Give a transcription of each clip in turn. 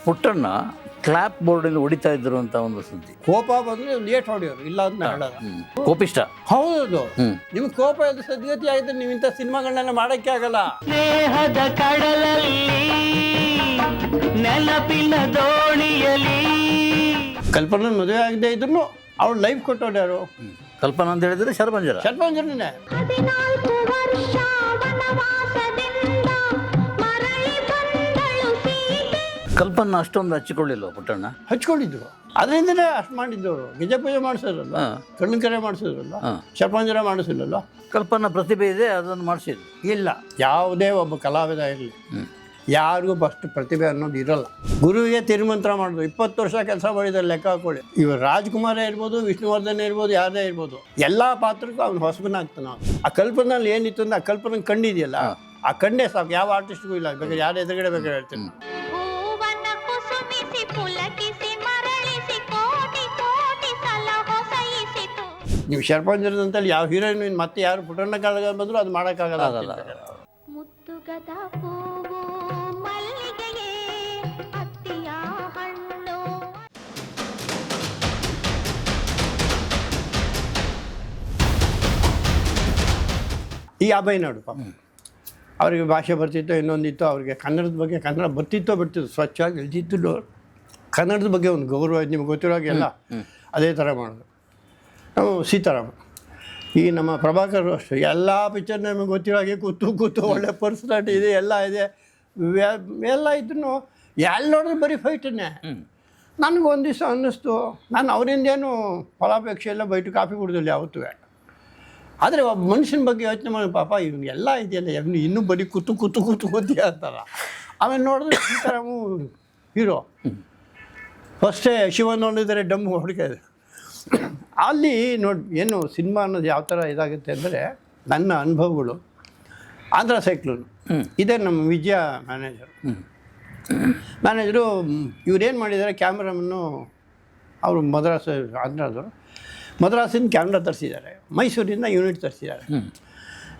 Puttanna clap ಬೋರ್ಡಲ್ಲಿ ಹೊಡಿತಾ ಇದ್ರು ಅಂತ ಒಂದು ಸುದ್ದಿ. ಕೋಪ ಬಂದ್ರೆ ಲೇಟ್ ಹೊಡಿಯೋರು, ಇಲ್ಲ ಅಂತ ಹೇಳೋದು. ಕೋಪಿಷ್ಟ. ಹೌದು, ನಿಮ್ಗೆ ಕೋಪ ಇದ್ದು ಸದ್ಗತಿ ಆಗಿದ್ರೆ ನೀವು ಇಂಥ ಸಿನಿಮಾಗಳನ್ನೆಲ್ಲ ಮಾಡಕ್ಕೆ ಆಗಲ್ಲ. ಸ್ನೇಹದ ಕಡಲಲ್ಲಿ ನೆನಪಿನ ದೋಣಿಯಲಿ ಕಲ್ಪನಾ ಮದುವೆ ಆಗದೆ ಇದ್ರು ಅವ್ಳು ಲೈಫ್ ಕೊಟ್ಟವ್ರು ಯಾರು? ಕಲ್ಪನಾ ಅಂತ ಹೇಳಿದ್ರೆ ಶರಪಂಜರ. ಶರಪಂಜರನೇ. 14 ವರ್ಷ ವನವಾಸದಿಂದ ಮರಳಿ ಬಂದಳು ಸೀತೆ. ಕಲ್ಪನಾ ಅಷ್ಟೊಂದು ಹಚ್ಚಿಕೊಳ್ಳಿಲ್ವ ಪುಟ್ಟಣ್ಣ? ಹಚ್ಕೊಂಡಿದ್ರು, ಅದರಿಂದನೇ ಅಷ್ಟು ಮಾಡಿದ್ದವರು. ಗಿಜ ಪೂಜೆ ಮಾಡಿಸೋರಲ್ಲ, ಕಣ್ಣು ಕೆರೆ ಮಾಡಿಸೋರಲ್ಲ, ಶರಪಂಜರ ಮಾಡಿಸಿಲ್ಲಲ್ಲ. ಕಲ್ಪನಾ ಪ್ರತಿಭೆ ಇದೆ, ಅದನ್ನು ಮಾಡಿಸಿದ್ರು. ಇಲ್ಲ, ಯಾವುದೇ ಒಬ್ಬ ಕಲಾವಿದ ಇರಲಿ ಯಾರಿಗೂ ಫಸ್ಟ್ ಪ್ರತಿಭೆ ಅನ್ನೋದು ಇರಲ್ಲ. ಗುರುವಿಗೆ ತಿರುಮಂತ್ರ ಮಾಡಿದ್ರು, 20 ವರ್ಷ ಕೆಲಸ ಮಾಡಿದ್ದಾರೆ ಲೆಕ್ಕ ಹಾಕೊಳ್ಳಿ. ಇವರು ರಾಜ್ಕುಮಾರೇ ಇರ್ಬೋದು, ವಿಷ್ಣುವರ್ಧನ್ ಇರ್ಬೋದು, ಯಾರೇ ಇರ್ಬೋದು, ಎಲ್ಲ ಪಾತ್ರಕ್ಕೂ ಅವ್ನು ಹೊಸಬನಾಗ್ತಾನೆ. ಆ ಕಲ್ಪನಲ್ಲಿ ಏನಿತ್ತು ಅಂದ್ರೆ ಆ ಕಲ್ಪನೆ ಕಂಡಿದೆಯಲ್ಲ, ಆ ಕಂಡೇ ಸಾಕು, ಯಾವ ಆರ್ಟಿಸ್ಟ್ಗೂ ಇಲ್ಲ. ಬೇಕಾದ್ರೆ ಯಾರು ಎದುರುಗಡೆ ಬೇಕಾದ್ರೆ ಹೇಳ್ತೀನಿ. ಹೂವನ್ನ ಕುಸುಮಿಸಿ ಪುಲಕಿಸಿ ಮರಳಿಸಿ ಕೋಟಿ ಕೋಟಿ ಸಲ ಹೊಸೈಸಿತು. ನೀವು ಶರಪಂಜರದಂತಲ್ಲಿ ಯಾವ ಹೀರೋಯಿನ್ ಮತ್ತೆ ಯಾರು ಪುಟ್ಟಣ್ಣ ಕಾಳಗ ಬಂದರೂ ಅದು ಮಾಡೋಕ್ಕಾಗಲ್ಲ. ಮುತ್ತುಗದ ಹೂವು ಮಲ್ಲಿಗೆಯೇ ಅತ್ತಿಯ ಹಣ್ಣು. ಈ ಅಭಯ್ ನೋಡು ಪಾಪ, ಅವರಿಗೆ ಭಾಷೆ ಬರ್ತಿತ್ತೋ ಇನ್ನೊಂದಿತ್ತು, ಅವ್ರಿಗೆ ಕನ್ನಡದ ಬಗ್ಗೆ ಕನ್ನಡ ಬರ್ತಿತ್ತೋ ಬಿಡ್ತಿತ್ತು, ಸ್ವಚ್ಛವಾಗಿ ಇಳ್ತಿತ್ತು. ಕನ್ನಡದ ಬಗ್ಗೆ ಒಂದು ಗೌರವ ನಿಮ್ಗೆ ಗೊತ್ತಿರೋಗೆಲ್ಲ ಅದೇ ಥರ ಮಾಡೋದು. ನಾವು ಸೀತಾರಾಮ, ಈ ನಮ್ಮ ಪ್ರಭಾಕರ್ ಅಷ್ಟೇ, ಎಲ್ಲ ಪಿಕ್ಚರ್ ನಮಗೆ ಗೊತ್ತಿರೋ ಹಾಗೆ ಕೂತು ಒಳ್ಳೆ ಪರ್ಸನಾಲಿಟಿ ಇದೆ, ಎಲ್ಲ ಇದೆ, ಎಲ್ಲ ಇದ್ರೂ ಎಲ್ಲಿ ನೋಡಿದ್ರೆ ಬರೀ ಫೈಟನ್ನೇ. ನನಗೆ ಒಂದು ದಿವಸ ಅನ್ನಿಸ್ತು, ನಾನು ಅವರಿಂದೇನು ಫಲಾಪೇಕ್ಷೆ ಎಲ್ಲ ಬೈಟು ಕಾಫಿ ಕುಡಿದಿಲ್ಲ ಯಾವತ್ತೂ. ಆದರೆ ಒಬ್ಬ ಮನುಷ್ಯನ ಬಗ್ಗೆ ಯೋಚನೆ ಮಾಡಿ, ಪಾಪ ಇವ್ನಿಗೆ ಎಲ್ಲ ಇದೆಯಲ್ಲ, ಇವನು ಇನ್ನೂ ಬರೀ ಕೂತು ಅಂತಾರ. ಆಮೇಲೆ ನೋಡಿದ್ರೆ ಸೀತಾರಾಮು ಹೀರೋ. ಫಸ್ಟೇ ಶಿವ ನೋಡಿದರೆ ಡಮ್ಮು ಹೊಡ್ಕೆ. ಅಲ್ಲಿ ನೋಡಿ ಏನು ಸಿನಿಮಾ ಅನ್ನೋದು ಯಾವ ಥರ ಇದಾಗುತ್ತೆ ಅಂದರೆ, ನನ್ನ ಅನುಭವಗಳು ಆಂಧ್ರ ಸೈಕ್ಲೋನು ಇದೇ ನಮ್ಮ ವಿಜಯ ಮ್ಯಾನೇಜರು ಇವ್ರೇನು ಮಾಡಿದ್ದಾರೆ, ಕ್ಯಾಮ್ರಾಮನ್ನು ಅವರು ಮದ್ರಾಸಿಂದ ಕ್ಯಾಮ್ರಾ ತರಿಸಿದ್ದಾರೆ, ಮೈಸೂರಿಂದ ಯೂನಿಟ್ ತರಿಸಿದ್ದಾರೆ.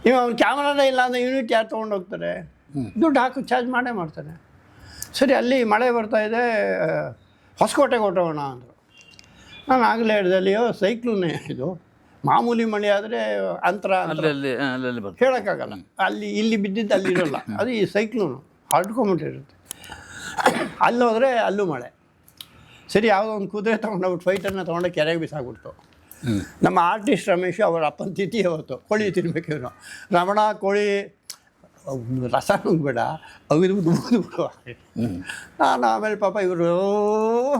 ನೀವು ಅವ್ನು ಕ್ಯಾಮ್ರಾನೇ ಇಲ್ಲ ಅಂದರೆ ಯೂನಿಟ್ ಯಾರು ತೊಗೊಂಡೋಗ್ತಾರೆ? ದುಡ್ಡು ಹಾಕಿ ಚಾರ್ಜ್ ಮಾಡೇ ಮಾಡ್ತಾನೆ. ಸರಿ, ಅಲ್ಲಿ ಮಳೆ ಬರ್ತಾಯಿದೆ, ಹೊಸಕೋಟೆಗೆ ಹೊರಟೋಣ ಅಂದರು. ನಾನು ಆಗಲೇ ಹೇಳಿದೆ, ಅಲ್ಲಿಯೋ ಸೈಕ್ಲೂನೇ ಇದು, ಮಾಮೂಲಿ ಮಳೆ ಆದರೆ ಅಂತರ ಹೇಳೋಕ್ಕಾಗಲ್ಲ, ಅಲ್ಲಿ ಇಲ್ಲಿ ಬಿದ್ದಿದ್ದು ಅಲ್ಲಿ ಇರೋಲ್ಲ, ಅದು ಈ ಸೈಕ್ಲೂನು ಹರಡ್ಕೊಂಬಿಟ್ಟಿರುತ್ತೆ. ಅಲ್ಲಿ ಹೋದರೆ ಅಲ್ಲೂ ಮಳೆ. ಸರಿ, ಯಾವುದೋ ಒಂದು ಕುದುರೆ ತೊಗೊಂಡೋಗ್ಬಿಟ್ಟು ಫೈಟರ್ನ ತೊಗೊಂಡು ಕೆರೆಗೆ ಬಿಸಾಕ್ಬಿಡ್ತು. ನಮ್ಮ ಆರ್ಟಿಸ್ಟ್ ರಮೇಶ್ ಅವರ ಅಪ್ಪನ ತಿಥಿ ಅವತ್ತು, ಕೋಳಿ ತಿನ್ಬೇಕು ಇವನು. ರಮಣ ಕೋಳಿ ರಸ ನುಂಗ್ಬೇಡ, ಅವಿದು ಬಿಡುವ. ನಾನು ಆಮೇಲೆ ಪಾಪ ಇವರು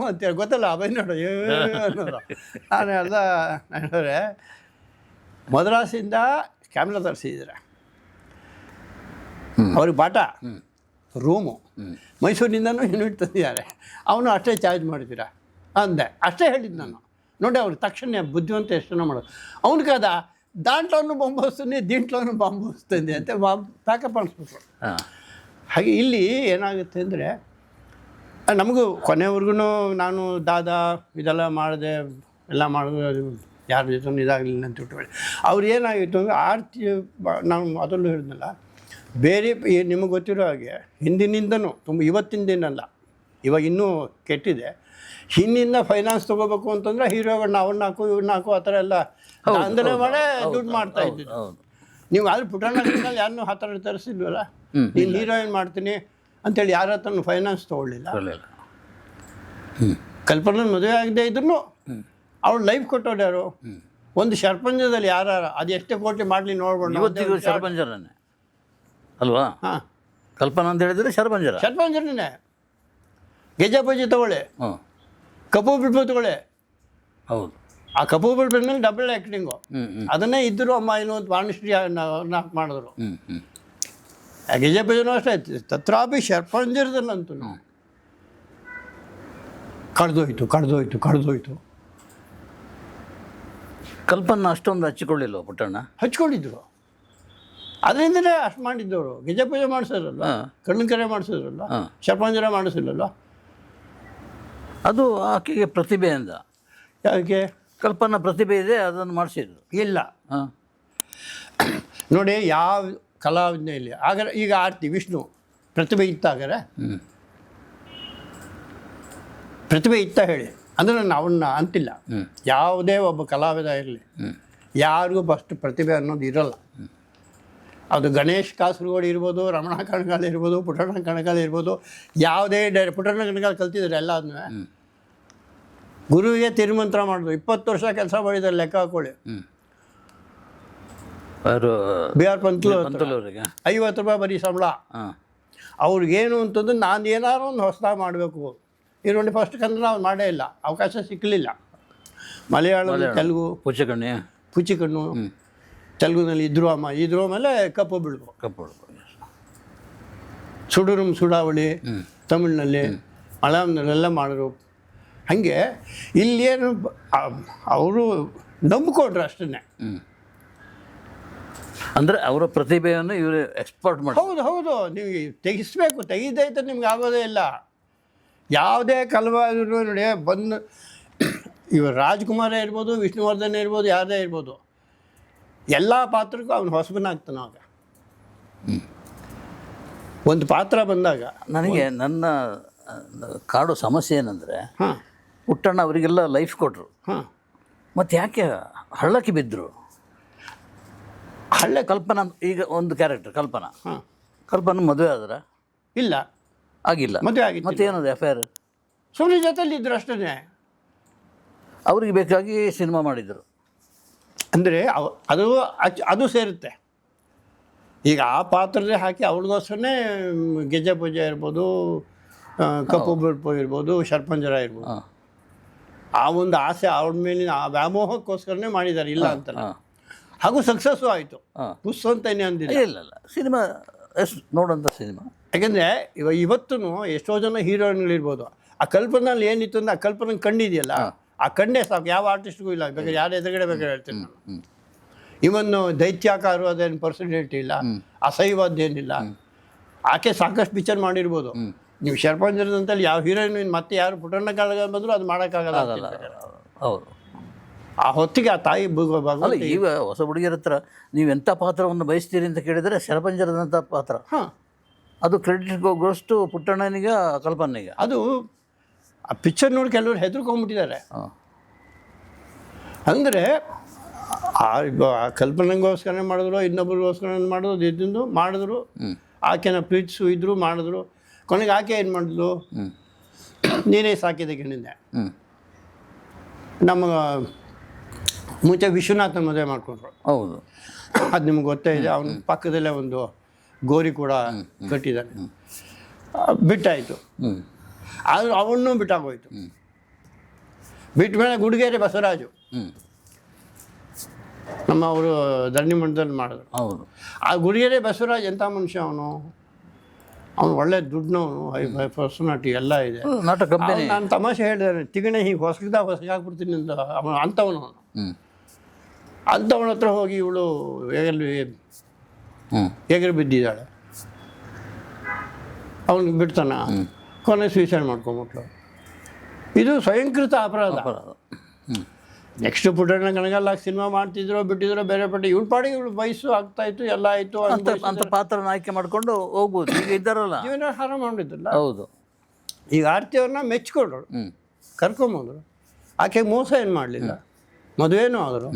ಅಂತೇಳಿ ಗೊತ್ತಲ್ಲ, ಅಭಯ್ ನೋಡು ಅನ್ನೋದು. ನಾನು ಹೇಳಿದ್ರೆ ಮದ್ರಾಸಿಂದ ಕ್ಯಾಮ್ರಾ ತರಿಸಿದ್ರೆ ಅವ್ರಿಗೆ ಬಾಟ ರೂಮು, ಮೈಸೂರಿನಿಂದನೂ ಯೂನಿಟ್ ತಂದಿದ್ದಾರೆ, ಅವನು ಅಷ್ಟೇ ಚಾರ್ಜ್ ಮಾಡ್ತೀರಾ ಅಂದೆ. ಅಷ್ಟೇ ಹೇಳಿದ್ದು ನಾನು. ನೋಡಿ ಅವ್ರಿಗೆ ತಕ್ಷಣ ಬುದ್ಧಿವಂತ ಎಷ್ಟನ್ನ ಮಾಡೋದು. ಅವ್ನು ಕಾದ ದಾಂಟ್ಲೋನು ಬಾಂಬ್ ದೀಂಟ್ಲೋನು ಬಾಂಬ್ ಹಸ್ತೀನಿ ಅಂತ ಪ್ಯಾಕಪ್ ಅನಿಸ್ಬಿಟ್ರು. ಹಾಗೆ ಇಲ್ಲಿ ಏನಾಗುತ್ತೆ ಅಂದರೆ, ನಮಗೂ ಕೊನೆವರೆಗೂ ನಾನು ದಾದಾ ಇದೆಲ್ಲ ಮಾಡಿದೆ, ಎಲ್ಲ ಮಾಡಿದ್ರೆ ಯಾರ ಜೊತೆ ಇದಾಗಲಿಲ್ಲ ಅಂತ ಬಿಟ್ಟು ಅವ್ರು ಏನಾಗಿತ್ತು ಅಂದರೆ ಆರ್ತಿ ನಾವು ಅದರಲ್ಲೂ ಹೇಳಿದ್ನಲ್ಲ, ಬೇರೆ ನಿಮಗೆ ಗೊತ್ತಿರೋ ಹಾಗೆ ಹಿಂದಿನಿಂದನೂ ತುಂಬ, ಇವತ್ತಿನ ದಿನಲ್ಲ, ಇವಾಗ ಇನ್ನೂ ಕೆಟ್ಟಿದೆ. ಹಿಂದಿಂದ ಫೈನಾನ್ಸ್ ತೊಗೋಬೇಕು ಅಂತಂದರೆ ಹೀರೋಗಳನ್ನ ಅವ್ರನ್ನ ಹಾಕು ಇವ್ರನ್ನ ಹಾಕು ಆ ಥರ ಎಲ್ಲ ಅಂದರೆ ಮಾಡೇ ದುಡ್ಡು ಮಾಡ್ತಾ ಇದ್ದಿದ್ದು. ನೀವು ಆದ್ರೆ ಪುಟ್ಟಣ್ಣಗಳಲ್ಲಿ ಯಾರನ್ನೂ ಆ ಥರ ತರಿಸಿಲ್ವಲ್ಲ, ನೀನು ಹೀರೋಯಿನ್ ಮಾಡ್ತೀನಿ ಅಂತೇಳಿ ಯಾರ ಹತ್ರನೂ ಫೈನಾನ್ಸ್ ತೊಗೊಳ್ಳಿಲ್ಲ. ಕಲ್ಪನಾ ಮದುವೆ ಆಗದೆ ಇದ್ರು ಅವ್ಳು ಲೈಫ್ ಕೊಟ್ಟವ್ರು ಯಾರು? ಒಂದು ಶರಪಂಜರದಲ್ಲಿ ಯಾರು ಅದು ಎಷ್ಟೇ ಕೋಟಿ ಮಾಡಲಿ ನೋಡ್ಬೋದು. ಇವತ್ತಿಗೂ ಶರಪಂಜರನೇ ಅಲ್ವಾ? ಹಾಂ, ಕಲ್ಪನಾ ಅಂತ ಹೇಳಿದರೆ ಶರಪಂಜರನೇ. ಗೆಜಪೂಜೆ ತಗೊಳ್ಳಿ, ಕಪ್ಪು ಬಿಡ್ಬು ತಗೊಳ್ಳಿ. ಹೌದು, ಆ ಕಪ್ಪು ಬಿಡ್ಬಿದ ಮೇಲೆ ಡಬಲ್ ಆ್ಯಕ್ಟಿಂಗು, ಅದನ್ನೇ ಇದ್ದರು ಅಮ್ಮ ಇನ್ನೊಂದು ವಾಣಿಶ್ರೀ ನಾಲ್ಕು ಮಾಡಿದ್ರು. ಗೆಜಪೂಜೆನೂ ಅಷ್ಟೇ ಆಯ್ತು. ತತ್ರಾಪಿ ಶರಪಂಜರದಲ್ಲಂತೂ ಕಡ್ದೋಯ್ತು. ಕಲ್ಪನಾ ಅಷ್ಟೊಂದು ಹಚ್ಚಿಕೊಳ್ಳಿಲ್ವ ಪುಟ್ಟಣ್ಣ? ಹಚ್ಕೊಂಡಿದ್ರು, ಅದರಿಂದನೇ ಅಷ್ಟು ಮಾಡಿದ್ದವರು. ಗೆಜಪೂಜೆ ಮಾಡಿಸೋರಲ್ಲ, ಕಣ್ಣು ಕೆರೆ ಮಾಡಿಸೋರಲ್ಲ, ಶರಪಂಜರ ಮಾಡಿಸಿಲ್ಲಲ್ಲ. ಅದು ಆಕೆಗೆ ಪ್ರತಿಭೆ ಅಂದ. ಯಾಕೆ? ಕಲ್ಪನಾ ಪ್ರತಿಭೆ ಇದೆ, ಅದನ್ನು ಮಾಡಿಸಿದ್ರು. ಇಲ್ಲ ನೋಡಿ, ಯಾವ ಕಲಾವಿದನೇ ಇಲ್ಲಿ ಆಗ ಈಗ ಆರ್ತಿ ವಿಷ್ಣು ಪ್ರತಿಭೆ ಇತ್ತಾಗರೆ ಪ್ರತಿಭೆ ಇತ್ತ ಹೇಳಿ ಅಂದರೆ ನಾನು ಅವನ್ನ ಅಂತಿಲ್ಲ. ಯಾವುದೇ ಒಬ್ಬ ಕಲಾವಿದ ಇರಲಿ, ಯಾರಿಗೂ ಫಸ್ಟ್ ಪ್ರತಿಭೆ ಅನ್ನೋದು ಇರೋಲ್ಲ. ಅದು ಗಣೇಶ್ ಕಾಸರಗೋಡು ಇರ್ಬೋದು, ರಮಣ ಕಣಗಾಲ್ ಇರ್ಬೋದು, ಪುಟ್ಟಣ್ಣ ಕಣಗಾಲ್ ಇರ್ಬೋದು, ಯಾವುದೇ ಪುಟ್ಟಣ್ಣ ಕಣಗಾಲ್ ಕಲ್ತಿದ್ದಾರೆ ಎಲ್ಲ ಅದನ್ನ ಗುರುವಿಗೆ ತಿರುಮಂತ್ರ ಮಾಡಿದ್ರು. 20 ವರ್ಷ ಕೆಲಸ ಮಾಡಿದ್ದಾರೆ ಲೆಕ್ಕ ಹಾಕೊಳ್ಳಿ. ಬಿ ಆರ್ ಪಂತಲು 50 ರೂಪಾಯಿ ಬರೀ ಸಂಬಳ. ಅವ್ರಿಗೇನು ಅಂತಂದ್ರೆ ನಾನು ಏನಾದ್ರು ಒಂದು ಹೊಸದಾಗಿ ಮಾಡಬೇಕು. ಈರುಳ್ಳಿ ಫಸ್ಟ್ ಕನ್ನಡ ಅವ್ರು ಮಾಡೇ ಇಲ್ಲ, ಅವಕಾಶ ಸಿಕ್ಕಲಿಲ್ಲ. ಮಲಯಾಳಂ, ತೆಲುಗು, ಪುಚ್ಚಿಕಣ್ಣು, ತೆಲುಗುನಲ್ಲಿ ಇದ್ರು ಮೇಲೆ ಕಪ್ಪು ಬಿಡ್ಬೋ, ಸುಡುರುಮ್ ಸುಡಾವಳಿ ತಮಿಳಿನಲ್ಲಿ, ಮಲಯಾಳಂನಲ್ಲೆಲ್ಲ ಮಾಡಿದ್ರು. ಹಾಗೆ ಇಲ್ಲೇನು ಅವರು ನಂಬಿಕೊಂಡ್ರು ಅಷ್ಟೇ. ಅಂದರೆ ಅವರ ಪ್ರತಿಭೆಯನ್ನು ಇವರು ಎಕ್ಸ್ಪೋರ್ಟ್ ಮಾಡಿ. ಹೌದು ನೀವು ತೆಗಿಸ್ಬೇಕು, ತೆಗಿದೈತೆ ನಿಮ್ಗೆ ಆಗೋದೇ ಇಲ್ಲ. ಯಾವುದೇ ಕಲಾವಿದರು ನೋಡಿ ಬಂದು ಇವರು ರಾಜ್ಕುಮಾರೇ ಇರ್ಬೋದು, ವಿಷ್ಣುವರ್ಧನ್ ಇರ್ಬೋದು, ಯಾರದೇ ಇರ್ಬೋದು, ಎಲ್ಲ ಪಾತ್ರಕ್ಕೂ ಅವನು ಹೊಸಬನಾಗ್ತಾನೆ. ಆಗ ಒಂದು ಪಾತ್ರ ಬಂದಾಗ ನನಗೆ ನನ್ನ ಕಾಡು ಸಮಸ್ಯೆ ಏನಂದರೆ, ಪುಟ್ಟಣ್ಣ ಅವರಿಗೆಲ್ಲ ಲೈಫ್ ಕೊಟ್ಟರು, ಮತ್ತು ಯಾಕೆ ಹಳ್ಳಕ್ಕೆ ಬಿದ್ದರು? ಕಲ್ಪನಾ ಈಗ ಒಂದು ಕ್ಯಾರೆಕ್ಟರ್ ಕಲ್ಪನಾ ಮದುವೆ ಆದ್ರ ಇಲ್ಲ, ಆಗಿಲ್ಲ, ಮದುವೆ ಆಗಿತ್ತು. ಮತ್ತೇನದು ಅಫೇರ್? ಸುಮ್ಮನೆ ಜೊತೆಲಿ ಇದ್ರು ಅಷ್ಟೇ. ಅವ್ರಿಗೆ ಬೇಕಾಗಿ ಸಿನಿಮಾ ಮಾಡಿದರು ಅಂದರೆ ಅದು ಸೇರುತ್ತೆ. ಈಗ ಆ ಪಾತ್ರದೇ ಹಾಕಿ ಅವ್ಳಿಗೋಸ್ಕರನೇ ಗೆಜ್ಜೆ ಪೂಜೆ ಇರ್ಬೋದು, ಕಪ್ಪು ಬಿಡ್ಪು ಇರ್ಬೋದು, ಶರ್ಪಂಜರ ಇರ್ಬೋದು, ಆ ಒಂದು ಆಸೆ ಅವಳ ಮೇಲಿನ ಆ ವ್ಯಾಮೋಹಕ್ಕೋಸ್ಕರನೇ ಮಾಡಿದ್ದಾರೆ, ಇಲ್ಲ ಅಂತಲ್ಲ. ಹಾಗೂ ಸಕ್ಸಸ್ಸು ಆಯಿತು. ಪುಸ್ ಅಂತೇನೆ ಅಂದಿಲ್ಲ. ಇಲ್ಲ ಸಿನಿಮಾ ಎಷ್ಟು ನೋಡೋಂಥ ಸಿನಿಮಾ. ಯಾಕೆಂದರೆ ಇವತ್ತು ಎಷ್ಟೋ ಜನ ಹೀರೋಯಿನ್ಗಳಿರ್ಬೋದು, ಆ ಕಲ್ಪನಲ್ಲಿ ಏನಿತ್ತು ಅಂದರೆ ಆ ಕಲ್ಪನೆ ಕಂಡಿದೆಯಲ್ಲ, ಆ ಕಂಡೇ ಸಾಕು, ಯಾವ ಆರ್ಟಿಸ್ಟ್ಗೂ ಇಲ್ಲ. ಬೇಕಾದ್ರೆ ಯಾರು ಎದುರುಗಡೆ ಬೇಕಾದ್ರೆ ಹೇಳ್ತೀನಿ ನಾನು. ಇವನ್ನು ದೈತ್ಯಾಕಾರ ಅದೇನು ಪರ್ಸನಾಲಿಟಿ ಇಲ್ಲ, ಅಸಹ್ಯವಾದ್ದೇನಿಲ್ಲ. ಆಕೆ ಸಾಕಷ್ಟು ಪಿಕ್ಚರ್ ಮಾಡಿರ್ಬೋದು. ನೀವು ಶರ್ಪಂಜರದಂತಲ್ಲಿ ಯಾವ ಹೀರೋಯಿನ್ ಮತ್ತೆ ಯಾರು ಪುಟ್ಟಣ್ಣ ಕಾಲ ಬಂದರೂ ಅದು ಮಾಡೋಕ್ಕಾಗಲ್ಲ. ಹೌದು, ಆ ಹೊತ್ತಿಗೆ ಆ ತಾಯಿ ಅಲ್ಲ. ಈಗ ಹೊಸ ಹುಡುಗಿಯರ ಹತ್ರ ನೀವು ಎಂಥ ಪಾತ್ರವನ್ನು ಬಯಸ್ತೀರಿ ಅಂತ ಕೇಳಿದರೆ ಶರಪಂಜರದಂಥ ಪಾತ್ರ, ಅದು ಕ್ರೆಡಿಟ್ ಹೋಗೋಷ್ಟು ಪುಟ್ಟಣ್ಣನಿಗೆ, ಕಲ್ಪನೆಗೆ. ಅದು ಆ ಪಿಕ್ಚರ್ ನೋಡಿ ಕೆಲವರು ಹೆದರ್ಕೊಂಡ್ಬಿಟ್ಟಿದ್ದಾರೆ. ಅಂದರೆ ಆ ಕಲ್ಪನೆಗೋಸ್ಕರ ಮಾಡಿದ್ರು, ಇನ್ನೊಬ್ಬರಿಗೋಸ್ಕರ ಮಾಡಿದ್ರು, ಇದ್ದು ಮಾಡಿದ್ರು, ಆಕೆನ ಪ್ರೀತಿಸು ಇದ್ರು ಮಾಡಿದ್ರು. ಕೊನೆಗೆ ಆಕೆ ಏನು ಮಾಡಿದ್ಲು, ನೀನೇ ಸಾಕಿದೆ ಗಣಿಂದೆ. ನಮ್ಮ ಮುಂಚೆ ವಿಶ್ವನಾಥನ ಮದುವೆ ಮಾಡಿಕೊಂಡ್ರು. ಹೌದು, ಅದು ನಿಮ್ಗೆ ಗೊತ್ತೇ ಇದೆ. ಅವನ ಪಕ್ಕದಲ್ಲೇ ಒಂದು ಗೋರಿ ಕೂಡ ಕಟ್ಟಿದ್ದಾನೆ. ಬಿಟ್ಟಾಯಿತು. ಆದರೂ ಅವನ್ನೂ ಬಿಟ್ಟಾಗೋಯ್ತು. ಬಿಟ್ಟ ಮೇಲೆ ಗುಡಿಗೆರೆ ಬಸವರಾಜು ನಮ್ಮ ಅವರು ಧರಣಿ ಮಂಡಲದಲ್ಲಿ ಮಾಡಿದ್ರು. ಹೌದು, ಆ ಗುಡಿಗೆರೆ ಬಸವರಾಜ್ ಎಂಥ ಮನುಷ್ಯ ಅವನು ಒಳ್ಳೆ ದುಡ್ಡನವನು, ಹೈ ಪರ್ಸನಾಲಿಟಿ ಎಲ್ಲ ಇದೆ. ನಾಟಕ ಕಂಪನಿ. ನಾನು ತಮಾಷೆ ಹೇಳಿದೆ, ತಿಗಣೆ ಹೀಗೆ ಹೊಸಗಾಗ್ಬಿಡ್ತೀನಿ ಅಂತ ಅಂಥವನು. ಅಂಥವನ ಹತ್ರ ಹೋಗಿ ಇವಳು ಎಗರು ಬಿದ್ದಿದ್ದಾಳೆ. ಅವನಿಗೆ ಬಿಡ್ತಾನ, ಕೊನೆ ಸೂಸೈಡ್ ಮಾಡ್ಕೊಂಬಿಟ್ಲು. ಇದು ಸ್ವಯಂಕೃತ ಅಪರಾಧ. ನೆಕ್ಸ್ಟ್ ಪುಟ್ಟಣ್ಣ ಕಣಗಾಲಾಗಿ ಸಿನಿಮಾ ಮಾಡ್ತಿದ್ರು, ಬಿಟ್ಟಿದ್ರು, ಬೇರೆ ಪಟ್ಟಿ. ಇವಳು ಪಾಡಿಗೆ ಇವಳು ವಯಸ್ಸು ಆಗ್ತಾಯಿತ್ತು, ಎಲ್ಲ ಆಯಿತು ಅಂತ ಪಾತ್ರನ ಆಯ್ಕೆ ಮಾಡ್ಕೊಂಡು ಹೋಗ್ಬೋದು. ಈಗ ಇದ್ದಾರಲ್ಲ, ಜೀವನ ಹಾರ ಮಾಡಿದ್ರಲ್ಲ. ಹೌದು. ಈಗ ಆರ್ತಿ ಅವ್ರನ್ನ ಮೆಚ್ಕೊಂಡ್ರು, ಕರ್ಕೊಂಬಂದರು. ಆಕೆ ಮೋಸ ಏನು ಮಾಡಲಿಲ್ಲ, ಮದುವೆನೂ ಆದರು.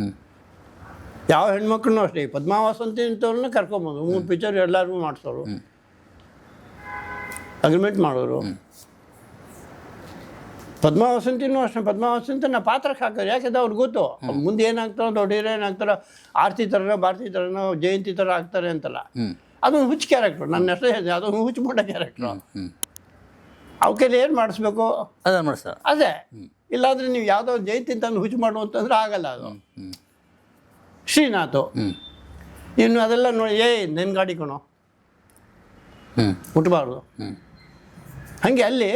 ಯಾವ ಹೆಣ್ಮಕ್ಳನ್ನೂ ಅಷ್ಟೇ, ಪದ್ಮಾವಸಂತಿ ಇಂಥವ್ರನ್ನ ಕರ್ಕೊಂಬಂದ್ರು. 3 ಪಿಕ್ಚರ್ ಎಲ್ಲರಿಗೂ ಮಾಡಿಸೋರು, ಅಗ್ರಿಮೆಂಟ್ ಮಾಡೋರು. ಪದ್ಮಾವಸಂತಿನೂ ಅಷ್ಟೇ. ಪದ್ಮಾವಸಂತಿ ನಾ ಪಾತ್ರಕ್ಕೆ ಹಾಕೋರು, ಯಾಕೆಂದ್ರೆ ಅವ್ರಿಗೆ ಗೊತ್ತು ಮುಂದೆ ಏನಾಗ್ತಾರೋ, ದೊಡ್ಡ ಹೀರೋ ಏನಾಗ್ತಾರೋ, ಆರತಿ ಥರನೋ, ಭಾರತಿ ಥರನೋ, ಜಯಂತಿ ಥರ ಆಗ್ತಾರೆ ಅಂತಲ್ಲ. ಅದೊಂದು ಹುಚ್ಚು ಕ್ಯಾರೆಕ್ಟ್ರು. ನನ್ನ ಹೆಸರು ಹೇಳಿದೆ, ಅದೊಂದು ಹುಚ್ಚು ಮೂಟ ಕ್ಯಾರೆಕ್ಟ್ರು. ಅವಕ್ಕೆಲ್ಲ ಏನು ಮಾಡಿಸ್ಬೇಕು ಅದನ್ನು ಮಾಡಿಸ್ತಾರೆ. ಅದೇ, ಇಲ್ಲಾಂದರೆ ನೀವು ಯಾವುದೋ ಜಯಂತಿ ತಂದು ಹುಚ್ಚು ಮಾಡುವಂತಂದ್ರೆ ಆಗಲ್ಲ. ಅದು ಶ್ರೀನಾಥು ಇನ್ನು ಅದೆಲ್ಲ ನೋಡಿ, ನಿನ್ನ ಗಾಡಿ ಕಣೋ ಮುಟ್ಬಾರ್ದು. ಹಾಗೆ ಅಲ್ಲಿ